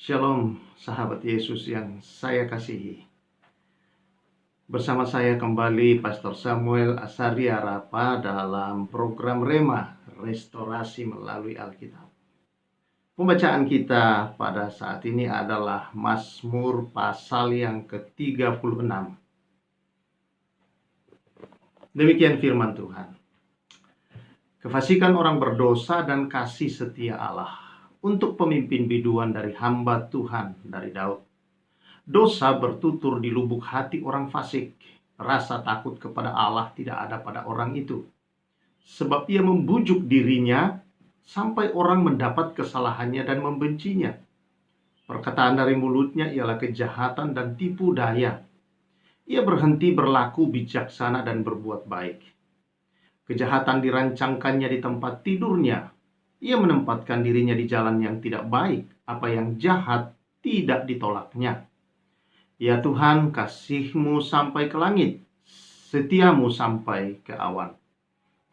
Shalom, sahabat Yesus yang saya kasihi. Bersama saya kembali Pastor Samuel Asaria Rapa dalam program Rema, Restorasi melalui Alkitab. Pembacaan kita pada saat ini adalah Mazmur pasal yang ke-36. Demikian firman Tuhan. Kefasikan orang berdosa dan kasih setia Allah untuk pemimpin biduan dari hamba Tuhan dari Daud. Dosa bertutur di lubuk hati orang fasik. Rasa takut kepada Allah tidak ada pada orang itu. Sebab ia membujuk dirinya sampai orang mendapat kesalahannya dan membencinya. Perkataan dari mulutnya ialah kejahatan dan tipu daya. Ia berhenti berlaku bijaksana dan berbuat baik. Kejahatan dirancangkannya di tempat tidurnya. Ia menempatkan dirinya di jalan yang tidak baik. Apa yang jahat tidak ditolaknya. Ya Tuhan, kasih-Mu sampai ke langit, setia-Mu sampai ke awan.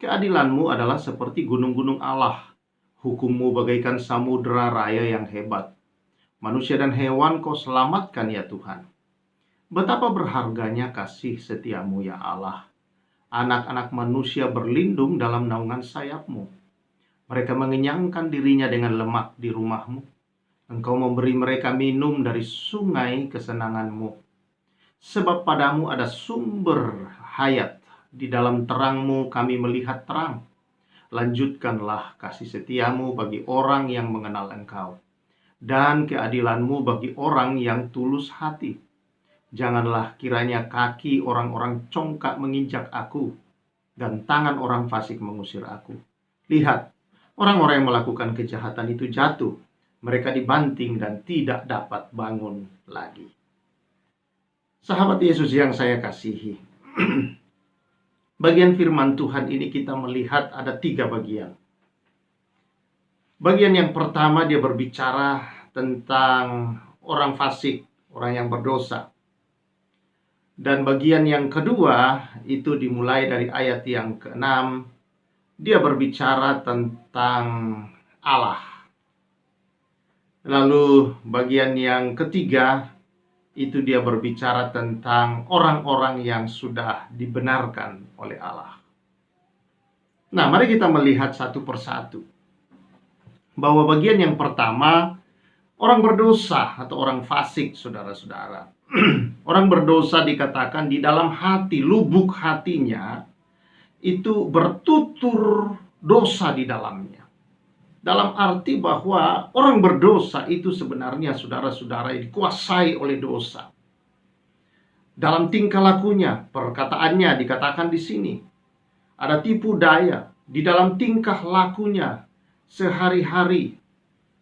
Keadilan-Mu adalah seperti gunung-gunung Allah. Hukum-Mu bagaikan samudera raya yang hebat. Manusia dan hewan Kau selamatkan ya Tuhan. Betapa berharganya kasih setia-Mu ya Allah. Anak-anak manusia berlindung dalam naungan sayap-Mu. Mereka mengenyangkan dirinya dengan lemak di rumah-Mu. Engkau memberi mereka minum dari sungai kesenangan-Mu. Sebab padamu ada sumber hayat. Di dalam terang-Mu kami melihat terang. Lanjutkanlah kasih setia-Mu bagi orang yang mengenal Engkau. Dan keadilan-Mu bagi orang yang tulus hati. Janganlah kiranya kaki orang-orang congkak menginjak aku. Dan tangan orang fasik mengusir aku. Lihat, orang-orang yang melakukan kejahatan itu jatuh. Mereka dibanting dan tidak dapat bangun lagi. Sahabat Yesus yang saya kasihi. Bagian firman Tuhan ini kita melihat ada 3 bagian. Bagian yang pertama dia berbicara tentang orang fasik, orang yang berdosa. Dan bagian yang kedua itu dimulai dari ayat yang ke-6. Dia berbicara tentang Allah. Lalu bagian yang ketiga itu dia berbicara tentang orang-orang yang sudah dibenarkan oleh Allah. Nah, mari kita melihat satu persatu. Bahwa bagian yang pertama, orang berdosa atau orang fasik, saudara-saudara. Orang berdosa dikatakan di dalam hati, lubuk hatinya itu bertutur dosa di dalamnya. Dalam arti bahwa orang berdosa itu sebenarnya saudara-saudara dikuasai oleh dosa. Dalam tingkah lakunya, perkataannya dikatakan di sini. Ada tipu daya di dalam tingkah lakunya sehari-hari.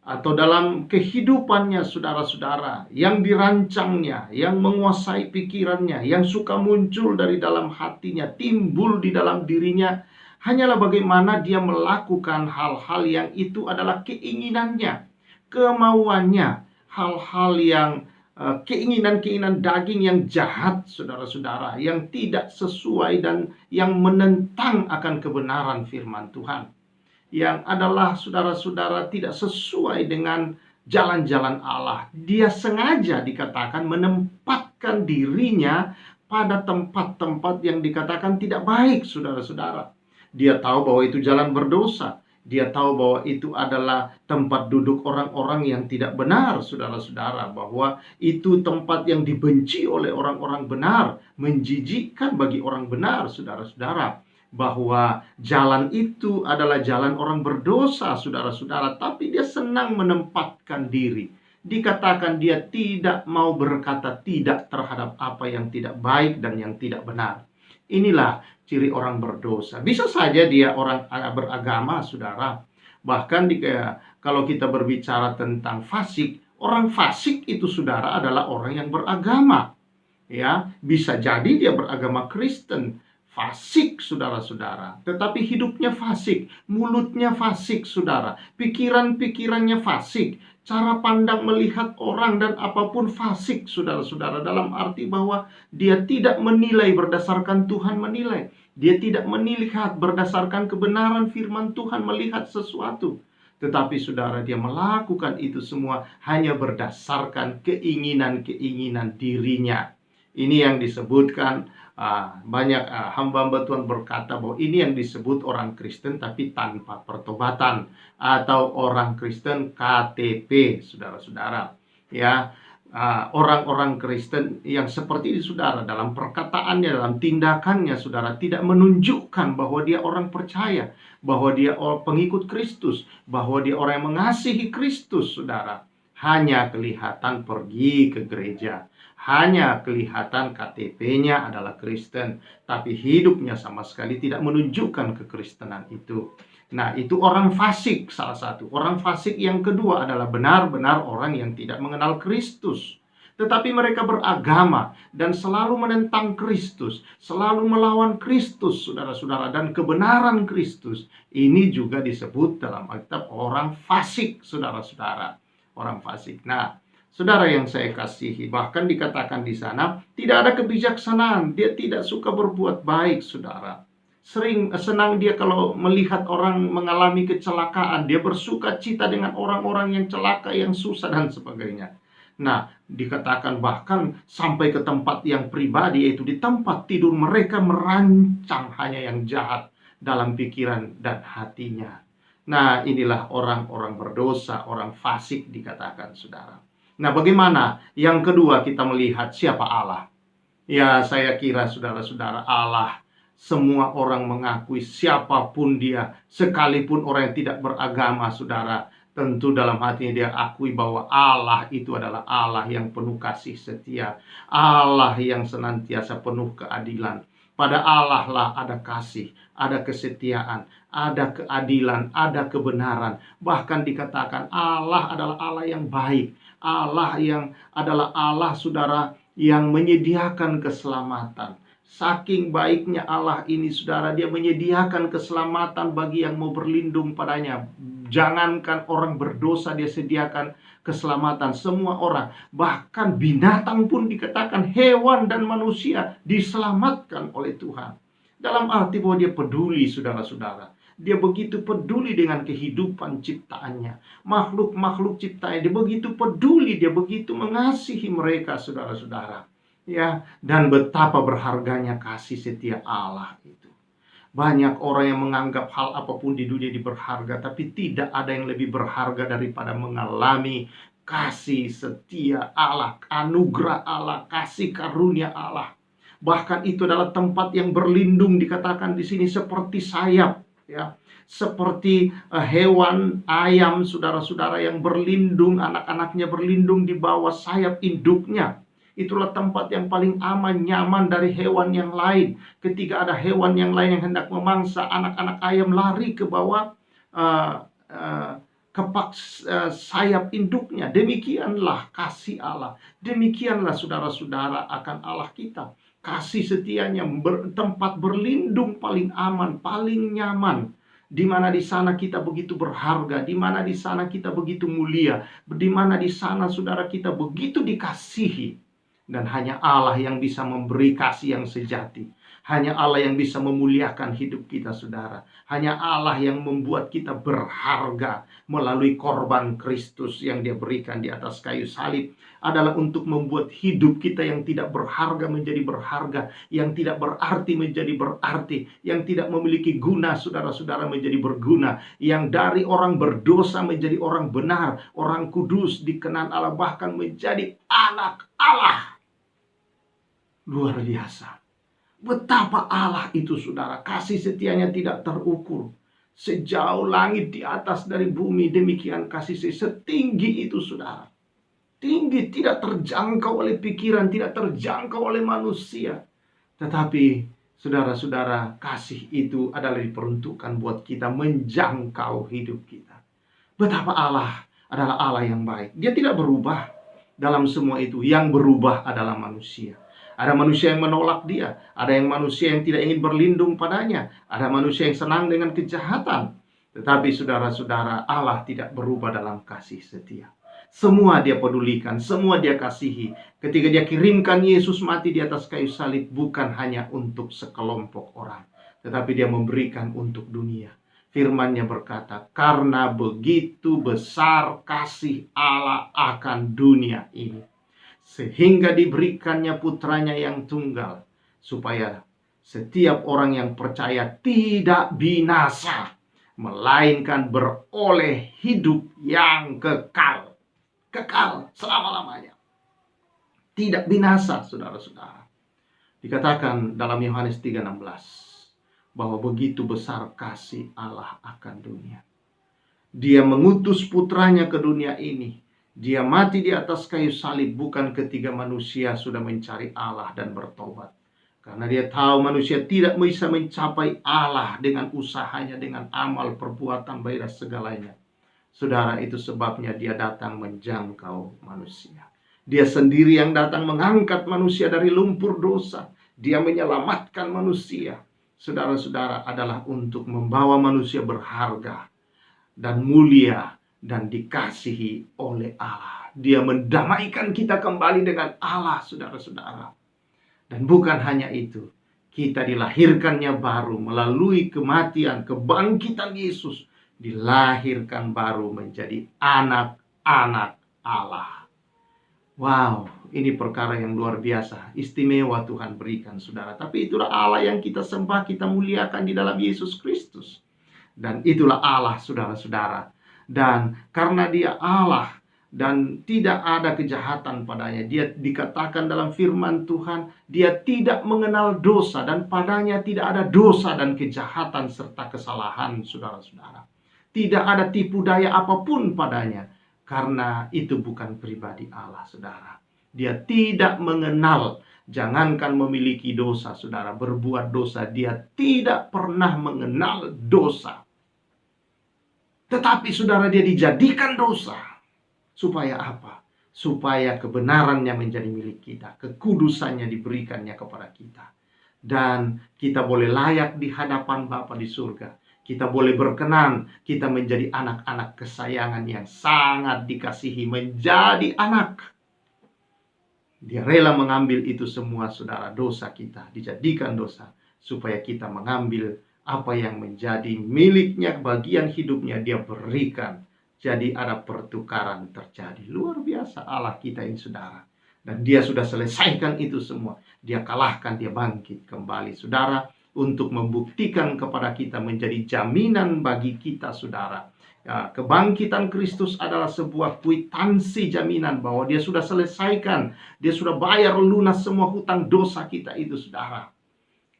Atau dalam kehidupannya saudara-saudara. Yang dirancangnya, yang menguasai pikirannya. Yang suka muncul dari dalam hatinya, timbul di dalam dirinya. Hanyalah bagaimana dia melakukan hal-hal yang itu adalah keinginannya, kemauannya, hal-hal yang keinginan-keinginan daging yang jahat, saudara-saudara, yang tidak sesuai dan yang menentang akan kebenaran firman Tuhan, yang adalah saudara-saudara tidak sesuai dengan jalan-jalan Allah. Dia sengaja dikatakan menempatkan dirinya pada tempat-tempat yang dikatakan tidak baik, saudara-saudara. Dia tahu bahwa itu jalan berdosa. Dia tahu bahwa itu adalah tempat duduk orang-orang yang tidak benar, saudara-saudara. Bahwa itu tempat yang dibenci oleh orang-orang benar. Menjijikkan bagi orang benar, saudara-saudara. Bahwa jalan itu adalah jalan orang berdosa, saudara-saudara. Tapi dia senang menempatkan diri. Dikatakan dia tidak mau berkata tidak terhadap apa yang tidak baik dan yang tidak benar. Inilah ciri orang berdosa. Bisa saja dia orang beragama, saudara. Bahkan kalau kita berbicara tentang fasik, orang fasik itu, saudara, adalah orang yang beragama. Ya, bisa jadi dia beragama Kristen. Fasik, saudara-saudara. Tetapi hidupnya fasik, mulutnya fasik, saudara. Pikiran-pikirannya fasik. Cara pandang melihat orang dan apapun fasik, saudara-saudara. Dalam arti bahwa dia tidak menilai berdasarkan Tuhan menilai. Dia tidak melihat berdasarkan kebenaran firman Tuhan melihat sesuatu. Tetapi saudara, dia melakukan itu semua hanya berdasarkan keinginan-keinginan dirinya. Ini yang disebutkan, banyak hamba-hamba Tuhan berkata bahwa ini yang disebut orang Kristen tapi tanpa pertobatan, atau orang Kristen KTP, saudara-saudara. Ya, orang-orang Kristen yang seperti ini, saudara, dalam perkataannya, dalam tindakannya, saudara, tidak menunjukkan bahwa dia orang percaya, bahwa dia pengikut Kristus, bahwa dia orang yang mengasihi Kristus, saudara. Hanya kelihatan pergi ke gereja, hanya kelihatan KTP-nya adalah Kristen, tapi hidupnya sama sekali tidak menunjukkan kekristenan itu. Nah, itu orang fasik, salah satu. Orang fasik yang kedua adalah benar-benar orang yang tidak mengenal Kristus. Tetapi mereka beragama dan selalu menentang Kristus, selalu melawan Kristus, saudara-saudara, dan kebenaran Kristus. Ini juga disebut dalam Alkitab orang fasik, saudara-saudara. Orang fasik. Nah, saudara yang saya kasihi, bahkan dikatakan di sana, tidak ada kebijaksanaan. Dia tidak suka berbuat baik, saudara. Senang dia kalau melihat orang mengalami kecelakaan. Dia bersuka cita dengan orang-orang yang celaka, yang susah, dan sebagainya. Nah, dikatakan bahkan sampai ke tempat yang pribadi, yaitu di tempat tidur mereka merancang hanya yang jahat dalam pikiran dan hatinya. Nah, inilah orang-orang berdosa, orang fasik dikatakan, saudara. Nah, bagaimana? Yang kedua, kita melihat siapa Allah. Ya, saya kira saudara-saudara, Allah, semua orang mengakui siapapun dia, sekalipun orang yang tidak beragama, saudara, tentu dalam hatinya dia akui bahwa Allah itu adalah Allah yang penuh kasih setia, Allah yang senantiasa penuh keadilan. Pada Allah lah ada kasih, ada kesetiaan, ada keadilan, ada kebenaran. Bahkan dikatakan Allah adalah Allah yang baik, Allah yang adalah Allah, saudara, yang menyediakan keselamatan. Saking baiknya Allah ini, saudara, dia menyediakan keselamatan bagi yang mau berlindung padanya. Jangankan orang berdosa, dia sediakan keselamatan semua orang. Bahkan binatang pun dikatakan, hewan dan manusia diselamatkan oleh Tuhan. Dalam arti bahwa dia peduli, saudara-saudara. Dia begitu peduli dengan kehidupan ciptaannya. Makhluk-makhluk ciptaannya, dia begitu peduli, dia begitu mengasihi mereka, saudara-saudara. Ya, dan betapa berharganya kasih setia Allah itu. Banyak orang yang menganggap hal apapun di dunia ini berharga, tapi tidak ada yang lebih berharga daripada mengalami kasih setia Allah, anugerah Allah, kasih karunia Allah. Bahkan itu adalah tempat yang berlindung, dikatakan di sini seperti sayap, ya. Seperti hewan ayam, saudara-saudara, yang berlindung, anak-anaknya berlindung di bawah sayap induknya. Itulah tempat yang paling aman, nyaman dari hewan yang lain. Ketika ada hewan yang lain yang hendak memangsa, anak-anak ayam lari ke bawah kepak sayap induknya. Demikianlah kasih Allah. Demikianlah, saudara-saudara, akan Allah kita. Kasih setianya, tempat berlindung paling aman, paling nyaman. Di mana di sana kita begitu berharga, di mana di sana kita begitu mulia, di mana di sana, saudara, kita begitu dikasihi. Dan hanya Allah yang bisa memberi kasih yang sejati. Hanya Allah yang bisa memuliakan hidup kita, saudara. Hanya Allah yang membuat kita berharga melalui korban Kristus yang dia berikan di atas kayu salib. Adalah untuk membuat hidup kita yang tidak berharga menjadi berharga. Yang tidak berarti menjadi berarti. Yang tidak memiliki guna, saudara-saudara, menjadi berguna. Yang dari orang berdosa menjadi orang benar, orang kudus, dikenan Allah, bahkan menjadi anak Allah. Luar biasa. Betapa Allah itu, saudara, kasih setianya tidak terukur. Sejauh langit di atas dari bumi, demikian kasih setinggi itu, saudara. Tinggi, tidak terjangkau oleh pikiran, tidak terjangkau oleh manusia. Tetapi, saudara-saudara, kasih itu adalah diperuntukkan buat kita menjangkau hidup kita. Betapa Allah adalah Allah yang baik. Dia tidak berubah dalam semua itu. Yang berubah adalah manusia. Ada manusia yang menolak dia. Ada yang manusia yang tidak ingin berlindung padanya. Ada manusia yang senang dengan kejahatan. Tetapi saudara-saudara, Allah tidak berubah dalam kasih setia. Semua dia pedulikan, semua dia kasihi. Ketika dia kirimkan Yesus mati di atas kayu salib, bukan hanya untuk sekelompok orang, tetapi dia memberikan untuk dunia. Firman-Nya berkata, karena begitu besar kasih Allah akan dunia ini, sehingga diberikannya putranya yang tunggal, supaya setiap orang yang percaya tidak binasa, melainkan beroleh hidup yang kekal. Kekal selama-lamanya. Tidak binasa, saudara-saudara. Dikatakan dalam Yohanes 3:16 bahwa begitu besar kasih Allah akan dunia. Dia mengutus putranya ke dunia ini. Dia mati di atas kayu salib bukan ketika manusia sudah mencari Allah dan bertobat. Karena dia tahu manusia tidak bisa mencapai Allah dengan usahanya, dengan amal, perbuatan, baik segalanya. Saudara, itu sebabnya dia datang menjangkau manusia. Dia sendiri yang datang mengangkat manusia dari lumpur dosa. Dia menyelamatkan manusia. Saudara-saudara, adalah untuk membawa manusia berharga dan mulia dan dikasihi oleh Allah. Dia mendamaikan kita kembali dengan Allah, saudara-saudara. Dan bukan hanya itu, kita dilahirkannya baru melalui kematian, kebangkitan Yesus, dilahirkan baru menjadi anak-anak Allah. Wow, ini perkara yang luar biasa, istimewa Tuhan berikan, saudara. Tapi itulah Allah yang kita sembah, kita muliakan di dalam Yesus Kristus. Dan itulah Allah, saudara-saudara. Dan karena dia Allah dan tidak ada kejahatan padanya, dia dikatakan dalam firman Tuhan, dia tidak mengenal dosa dan padanya tidak ada dosa dan kejahatan serta kesalahan, saudara-saudara. Tidak ada tipu daya apapun padanya. Karena itu bukan pribadi Allah, saudara. Dia tidak mengenal, jangankan memiliki dosa, saudara, berbuat dosa. Dia tidak pernah mengenal dosa. Tetapi, saudara, dia dijadikan dosa. Supaya apa? Supaya kebenarannya menjadi milik kita. Kekudusannya diberikannya kepada kita. Dan kita boleh layak di hadapan Bapa di surga. Kita boleh berkenan, kita menjadi anak-anak kesayangan yang sangat dikasihi, menjadi anak. Dia rela mengambil itu semua, saudara, dosa kita, dijadikan dosa, supaya kita mengambil apa yang menjadi miliknya, bagian hidupnya dia berikan. Jadi ada pertukaran terjadi. Luar biasa Allah kita ini, saudara. Dan dia sudah selesaikan itu semua. Dia kalahkan, dia bangkit kembali, saudara, untuk membuktikan kepada kita menjadi jaminan bagi kita, saudara. Ya, kebangkitan Kristus adalah sebuah kwitansi jaminan bahwa dia sudah selesaikan, dia sudah bayar lunas semua hutang dosa kita itu, saudara.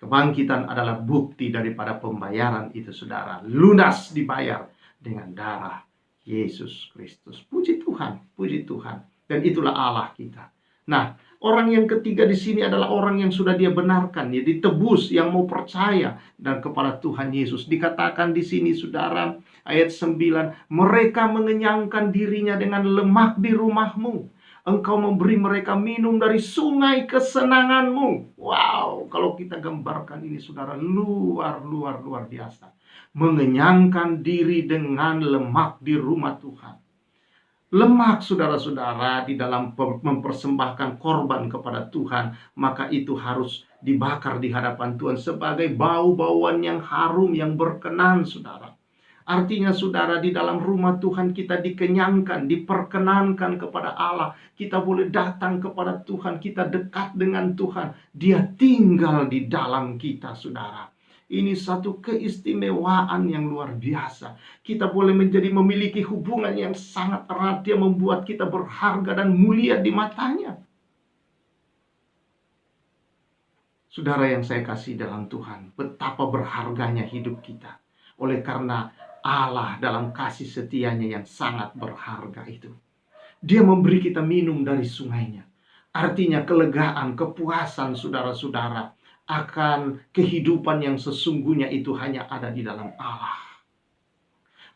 Kebangkitan adalah bukti daripada pembayaran itu, saudara. Lunas dibayar dengan darah Yesus Kristus. Puji Tuhan, puji Tuhan. Dan itulah Allah kita. Nah, orang yang ketiga di sini adalah orang yang sudah dia benarkan, ya, ditebus, yang mau percaya dan kepada Tuhan Yesus. Dikatakan di sini, saudara, ayat 9, mereka mengenyangkan dirinya dengan lemak di rumahmu. Engkau memberi mereka minum dari sungai kesenanganmu. Wow, kalau kita gambarkan ini, saudara, luar biasa. Mengenyangkan diri dengan lemak di rumah Tuhan. Lemak, saudara-saudara, di dalam mempersembahkan korban kepada Tuhan, maka itu harus dibakar di hadapan Tuhan sebagai bau-bauan yang harum, yang berkenan, saudara. Artinya, saudara, di dalam rumah Tuhan kita dikenyangkan, diperkenankan kepada Allah. Kita boleh datang kepada Tuhan, kita dekat dengan Tuhan. Dia tinggal di dalam kita, saudara. Ini satu keistimewaan yang luar biasa. Kita boleh memiliki hubungan yang sangat erat. Dia membuat kita berharga dan mulia di matanya. Saudara yang saya kasih dalam Tuhan, betapa berharganya hidup kita. Oleh karena Allah dalam kasih setianya yang sangat berharga itu, dia memberi kita minum dari sungainya. Artinya kelegaan, kepuasan, saudara-saudara, akan kehidupan yang sesungguhnya itu hanya ada di dalam Allah.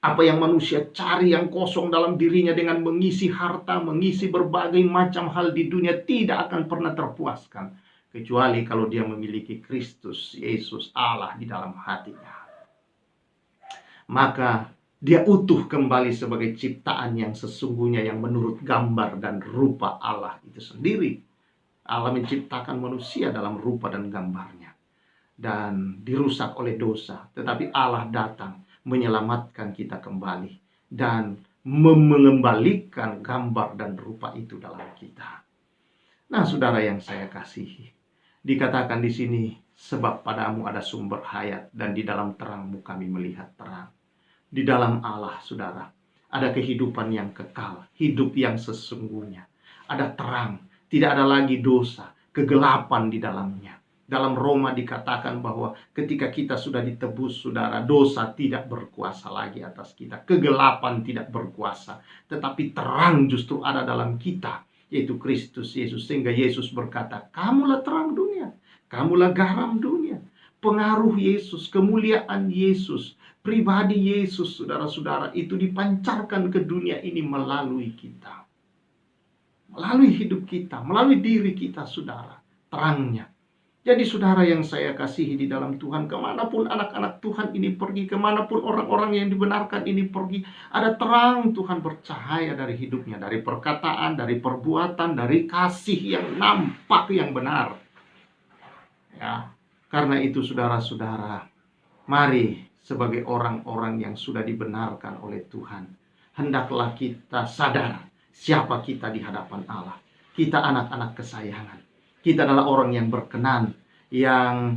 Apa yang manusia cari yang kosong dalam dirinya dengan mengisi harta, mengisi berbagai macam hal di dunia, tidak akan pernah terpuaskan. Kecuali kalau dia memiliki Kristus, Yesus, Allah di dalam hatinya. Maka dia utuh kembali sebagai ciptaan yang sesungguhnya, yang menurut gambar dan rupa Allah itu sendiri. Allah menciptakan manusia dalam rupa dan gambarnya, dan dirusak oleh dosa. Tetapi Allah datang menyelamatkan kita kembali dan mengembalikan gambar dan rupa itu dalam kita. Nah, saudara yang saya kasihi, dikatakan di sini, sebab padamu ada sumber hayat dan di dalam terangmu kami melihat terang. Di dalam Allah, saudara, ada kehidupan yang kekal, hidup yang sesungguhnya. Ada terang, tidak ada lagi dosa, kegelapan di dalamnya. Dalam Roma dikatakan bahwa ketika kita sudah ditebus, saudara, dosa tidak berkuasa lagi atas kita. Kegelapan tidak berkuasa, tetapi terang justru ada dalam kita, yaitu Kristus Yesus. Sehingga Yesus berkata, kamulah terang dunia, kamulah garam dunia. Pengaruh Yesus, kemuliaan Yesus, pribadi Yesus, saudara-saudara, itu dipancarkan ke dunia ini melalui kita. Melalui hidup kita, melalui diri kita, saudara, terangnya. Jadi saudara yang saya kasihi di dalam Tuhan, kemanapun anak-anak Tuhan ini pergi, kemanapun orang-orang yang dibenarkan ini pergi, ada terang Tuhan bercahaya dari hidupnya, dari perkataan, dari perbuatan, dari kasih yang nampak, yang benar. Ya, karena itu saudara-saudara, mari sebagai orang-orang yang sudah dibenarkan oleh Tuhan, hendaklah kita sadar siapa kita di hadapan Allah. Kita anak-anak kesayangan. Kita adalah orang yang berkenan, yang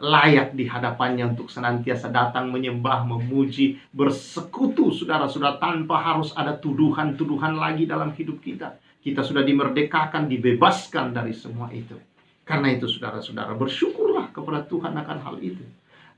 layak di hadapannya untuk senantiasa datang menyembah, memuji, bersekutu, saudara-saudara, tanpa harus ada tuduhan-tuduhan lagi dalam hidup kita. Kita sudah dimerdekakan, dibebaskan dari semua itu. Karena itu saudara-saudara, bersyukurlah kepada Tuhan akan hal itu.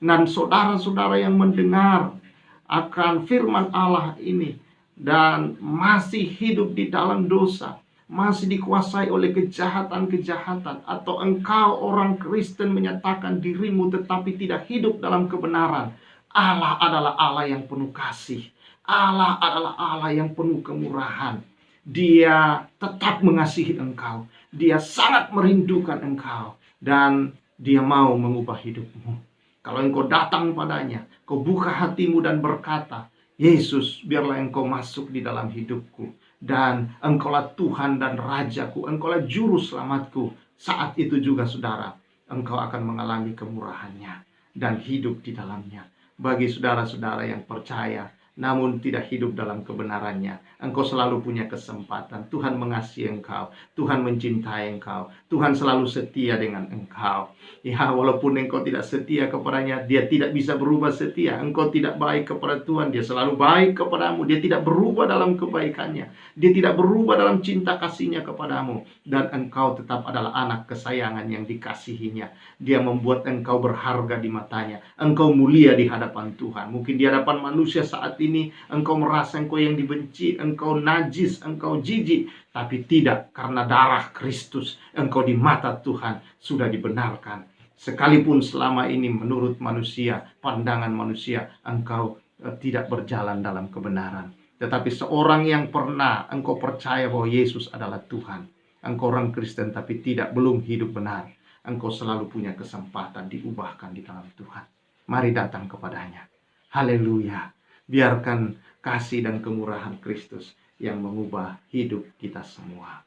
Dan saudara-saudara yang mendengar akan firman Allah ini dan masih hidup di dalam dosa, masih dikuasai oleh kejahatan-kejahatan, atau engkau orang Kristen menyatakan dirimu tetapi tidak hidup dalam kebenaran, Allah adalah Allah yang penuh kasih. Allah adalah Allah yang penuh kemurahan. Dia tetap mengasihi engkau. Dia sangat merindukan engkau. Dan dia mau mengubah hidupmu. Kalau engkau datang padanya, kau buka hatimu dan berkata, Yesus, biarlah engkau masuk di dalam hidupku. Dan engkaulah Tuhan dan Rajaku, engkaulah Juru Selamatku. Saat itu juga saudara, engkau akan mengalami kemurahannya dan hidup di dalamnya. Bagi saudara-saudara yang percaya, namun tidak hidup dalam kebenarannya, engkau selalu punya kesempatan. Tuhan mengasihi engkau, Tuhan mencintai engkau, Tuhan selalu setia dengan engkau. Ya, walaupun engkau tidak setia kepadanya, dia tidak bisa berubah setia. Engkau tidak baik kepada Tuhan, dia selalu baik kepadamu. Dia tidak berubah dalam kebaikannya, dia tidak berubah dalam cinta kasihnya kepadamu. Dan engkau tetap adalah anak kesayangan yang dikasihinya. Dia membuat engkau berharga di matanya. Engkau mulia di hadapan Tuhan. Mungkin di hadapan manusia saat ini engkau merasa engkau yang dibenci, engkau najis, engkau jijik. Tapi tidak, karena darah Kristus engkau di mata Tuhan sudah dibenarkan. Sekalipun selama ini menurut manusia, pandangan manusia, engkau tidak berjalan dalam kebenaran. Tetapi seorang yang pernah engkau percaya bahwa Yesus adalah Tuhan, engkau orang Kristen tapi belum hidup benar, engkau selalu punya kesempatan diubahkan di dalam Tuhan. Mari datang kepadanya. Haleluya. Biarkan kasih dan kemurahan Kristus yang mengubah hidup kita semua.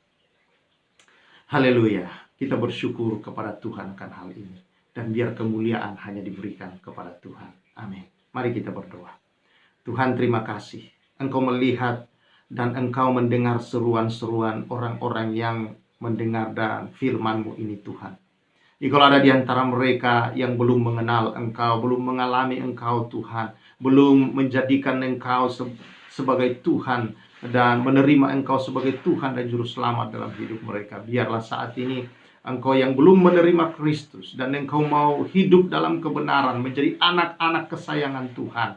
Haleluya. Kita bersyukur kepada Tuhan akan hal ini. Dan biar kemuliaan hanya diberikan kepada Tuhan. Amin. Mari kita berdoa. Tuhan, terima kasih. Engkau melihat dan engkau mendengar seruan-seruan orang-orang yang mendengar dan firman-Mu ini, Tuhan. Jika ada di antara mereka yang belum mengenal engkau, belum mengalami engkau, Tuhan, belum menjadikan engkau sebagai Tuhan dan menerima engkau sebagai Tuhan dan Juru Selamat dalam hidup mereka, biarlah saat ini engkau yang belum menerima Kristus dan engkau mau hidup dalam kebenaran, menjadi anak-anak kesayangan Tuhan.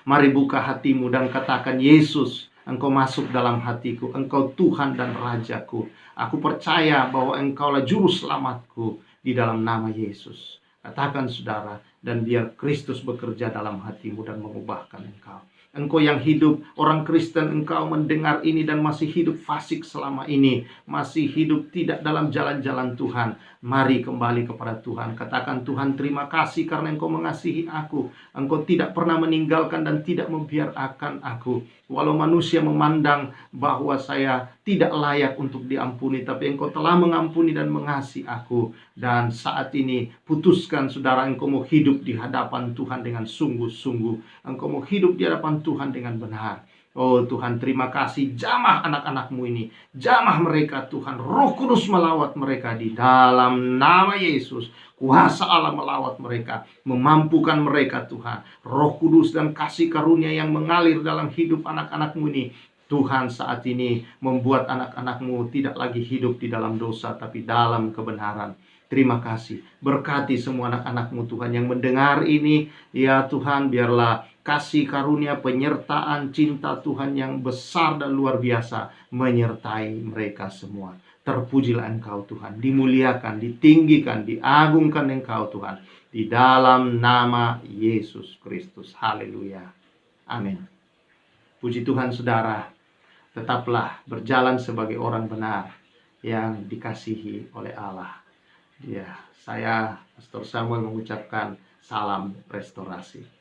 Mari buka hatimu dan katakan, Yesus, engkau masuk dalam hatiku, engkau Tuhan dan Rajaku. Aku percaya bahwa engkaulah Juru Selamatku di dalam nama Yesus. Katakan saudara, dan biar Kristus bekerja dalam hatimu dan mengubahkan engkau. Engkau yang hidup, orang Kristen, engkau mendengar ini dan masih hidup fasik selama ini, masih hidup tidak dalam jalan-jalan Tuhan. Mari kembali kepada Tuhan. Katakan, Tuhan terima kasih karena Engkau mengasihi aku. Engkau tidak pernah meninggalkan dan tidak membiarkan aku. Walau manusia memandang bahwa saya tidak layak untuk diampuni, tapi Engkau telah mengampuni dan mengasihi aku. Dan saat ini putuskan saudara, engkau mau hidup di hadapan Tuhan dengan sungguh-sungguh. Engkau mau hidup di hadapan Tuhan dengan benar. Oh Tuhan, terima kasih, jamah anak-anak-Mu ini. Jamah mereka Tuhan. Roh Kudus melawat mereka di dalam nama Yesus. Kuasa Allah melawat mereka, memampukan mereka Tuhan. Roh Kudus dan kasih karunia yang mengalir dalam hidup anak-anak-Mu ini, Tuhan saat ini membuat anak-anak-Mu tidak lagi hidup di dalam dosa, tapi dalam kebenaran. Terima kasih. Berkati semua anak-anak-Mu Tuhan yang mendengar ini. Ya Tuhan, biarlah kasih karunia, penyertaan, cinta Tuhan yang besar dan luar biasa menyertai mereka semua. Terpujilah Engkau Tuhan, dimuliakan, ditinggikan, diagungkan Engkau Tuhan. Di dalam nama Yesus Kristus. Haleluya. Amin. Puji Tuhan saudara. Tetaplah berjalan sebagai orang benar yang dikasihi oleh Allah. Ya, saya Pastor Samuel mengucapkan salam restorasi.